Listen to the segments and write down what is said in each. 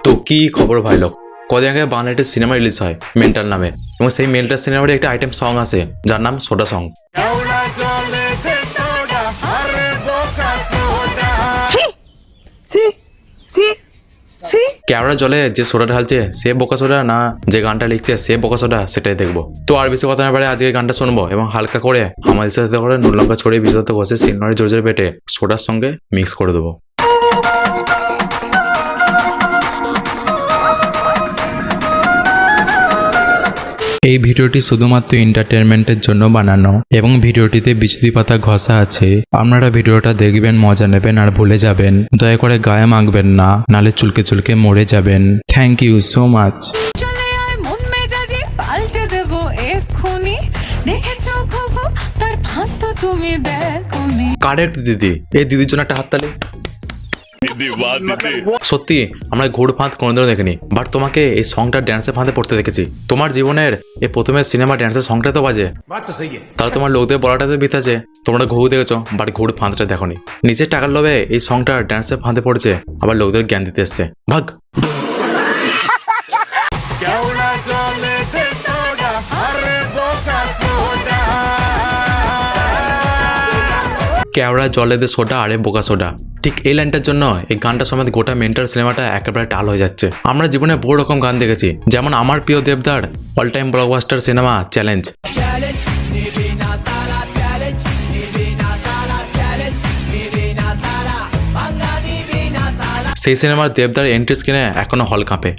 তো কি খবর ভাই লোক, কদিন আগে বাংলা একটা সিনেমা রিলিজ হয় মেন্টাল নামে, এবং সেই মেন্টাল সিনেমার একটা আইটেম সং আছে যার নাম সোডা সং। কেওড়া জলে যে সোডা ঢালছে সে বোকা সোডা না যে গানটা লিখছে সে বোকা সোডা, সেটাই দেখবো। তো আর বেশি কথা না পারে আজকে গানটা শুনবো এবং হালকা করে আমাদের সাথে করে নুন লঙ্কা ছড়িয়ে বিশেষত ঘষে সিনেমার জোর জোরে বেটে সোডার সঙ্গে মিক্স করে দেবো। এই ভিডিওটি শুধুমাত্র এন্টারটেনমেন্টের জন্য বানানো এবং ভিডিওটিতে বিচুতি পাতা ঘষা আছে। আপনারা ভিডিওটা দেখবেন, মজা নেবেন আর ভুলে যাবেন। দয়া করে গায়ে মাখবেন না, নালে চুলকে চুলকে মরে যাবেন। Thank you so much. Correct দিদি, এই দিদির জন্য একটা হাততালি। সত্যি আমরা ঘোড় ফাঁদ কোনোদিনও দেখিনি, বাট তোমাকে এই সংটা ড্যান্সের ফাঁদে পড়তে দেখেছি। তোমার জীবনের এই প্রথমে সিনেমা ড্যান্সের সংটা তো বাজে, তাহলে তোমার লোকদের বলাটা তো বিত আছে। তোমরা ঘুঘু দেখেছো বাট ঘোড় ফাঁদটা দেখোনি। নিজের টাকার লোভে এই সংটা ড্যান্সের ফাঁদে পড়েছে, আবার লোকদের জ্ঞান দিতে এসছে। ভাগ। কেওড়া জলে দে সোডা আরে বোকা সোডা, ঠিক এই লাইনটার জন্য এই গানটা সমেত গোটা মেন্টাল সিনেমাটা একেবারে টাল হয়ে যাচ্ছে। আমরা জীবনে বহু রকম গান দেখেছি, যেমন আমার প্রিয় দেবদার all time blockbuster cinema Challenge. সেই সিনেমার দেবদার এন্ট্রি স্ক্রিনে এখনো হল কাঁপে।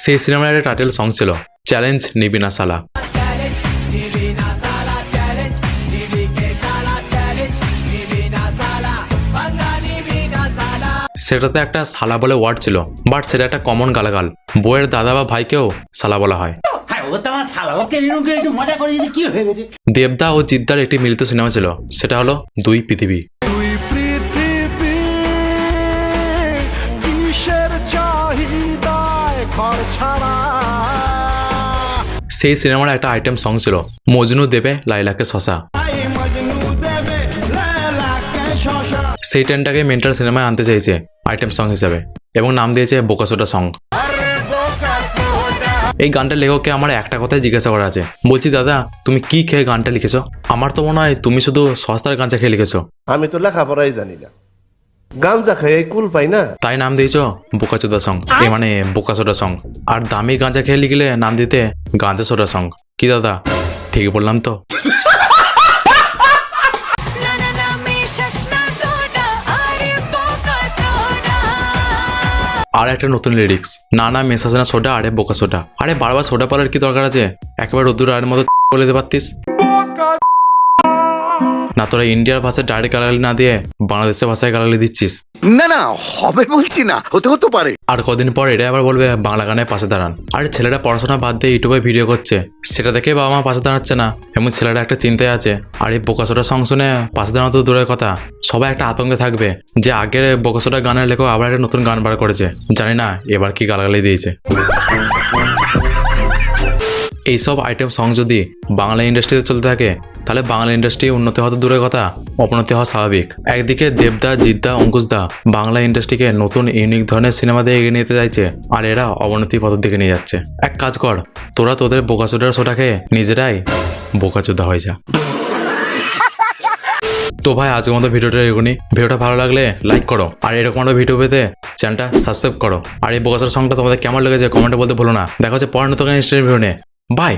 সেই সিনেমার একটা টাইটেল সং ছিল চ্যালেঞ্জ নিবি না সালা। সেটাতে একটা সালা বলে ওয়ার্ড ছিল, বাট সেটা একটা কমন গালাগাল। বইয়ের দাদা বা ভাইকেও সালা বলা হয়। দেবদা ও জিদ্দার একটি মিলিত সিনেমা ছিল, সেটা হলো দুই পৃথিবী। সেই সিনেমার একটা আইটেম সং ছিল মজনু দেবে লাইলাকে শশা। সেই ট্রেনটাকে মেন্টাল সিনেমায় আনতে চাইছে আইটেম সং হিসেবে এবং নাম দিয়েছে বোকাসোডা সং। এই গানটা লেখককে আমার একটা কথাই জিজ্ঞাসা করা আছে, বলছি দাদা তুমি কি খেয়ে গানটা লিখেছো? আমার তো মনে হয় তুমি শুধু সস্তার গাঁজা খেয়ে লিখেছো। আমি তো লেখাপড়াই জানি না, গাঁজা খেয়ে কুল পাই না, তাই নাম দিয়েছো বোকাচোদা সং, এই মানে বোকাসোডা সং। আর দামি গাঁজা খেয়ে লিখলে নাম দিতে গাঁজা সোডা সং। কি দাদা ঠিক বললাম তো? আর একটা নতুন লিরিক্স, না না মেশাস না সোডা আরে বোকা সোডা। আরে বারবার সোডা পালার কি দরকার আছে? একেবারে রোদ্দুর আয়ের মতো বলে দিতে পারতিস না। তোরা ইন্ডিয়ার ভাষায় ডাইরেক্ট গালাগালি না দিয়ে বাংলাদেশের ভাষায় গালাগালি দিচ্ছিস। না না হবে বলছি না, হতে পারে। আর কদিন পর এটা আবার বলবে বাংলা গানের পাশে দাঁড়ান। আরে ছেলেটা পড়াশোনা বাদ দিয়ে ইউটিউবে ভিডিও করছে, সেটা দেখে বাবা মা পাশে দাঁড়াচ্ছে না, এমন ছেলেটা একটা চিন্তায় আছে। আর এই বোকাসোডা সং শুনে পাশে দাঁড়ানো তো দূরের কথা, সবাই একটা আতঙ্কে থাকবে যে আগের বোকাসোডা গানের লেখক আবার একটা নতুন গান বার করেছে, জানি না এবার কি গালাগালি দিয়েছে। এইসব আইটেম সং যদি বাংলা ইন্ডাস্ট্রিতে চলতে থাকে তাহলে বাংলা ইন্ডাস্ট্রি উন্নতি হওয়া তো দূরের কথা, অবনতি হওয়া স্বাভাবিক। একদিকে দেবদা, জিদ্দা, অঙ্কুশদা বাংলা ইন্ডাস্ট্রিকে নতুন ইউনিক ধরনের সিনেমা দিয়ে এগিয়ে নিতে চাইছে, আর এরা অবনতি পথের দিকে নিয়ে যাচ্ছে। এক কাজ কর, তোরা তোদের বোকাচোদার সোটা খেয়ে নিজেরাই বোকাচোদা হয়ে যা। তো ভাই আজকের মতো ভিডিওটা এরকমই। ভিডিওটা ভালো লাগলে লাইক করো, আর এরকম একটা ভিডিও পেতে চ্যানেলটা সাবস্ক্রাইব করো। আর এই বোকাচোদা সংটা তোমাদের কেমন লেগেছে কমেন্টে বলতে ভুলো না। দেখা হচ্ছে পরের নতুন ভিডিও নিয়ে। বাই।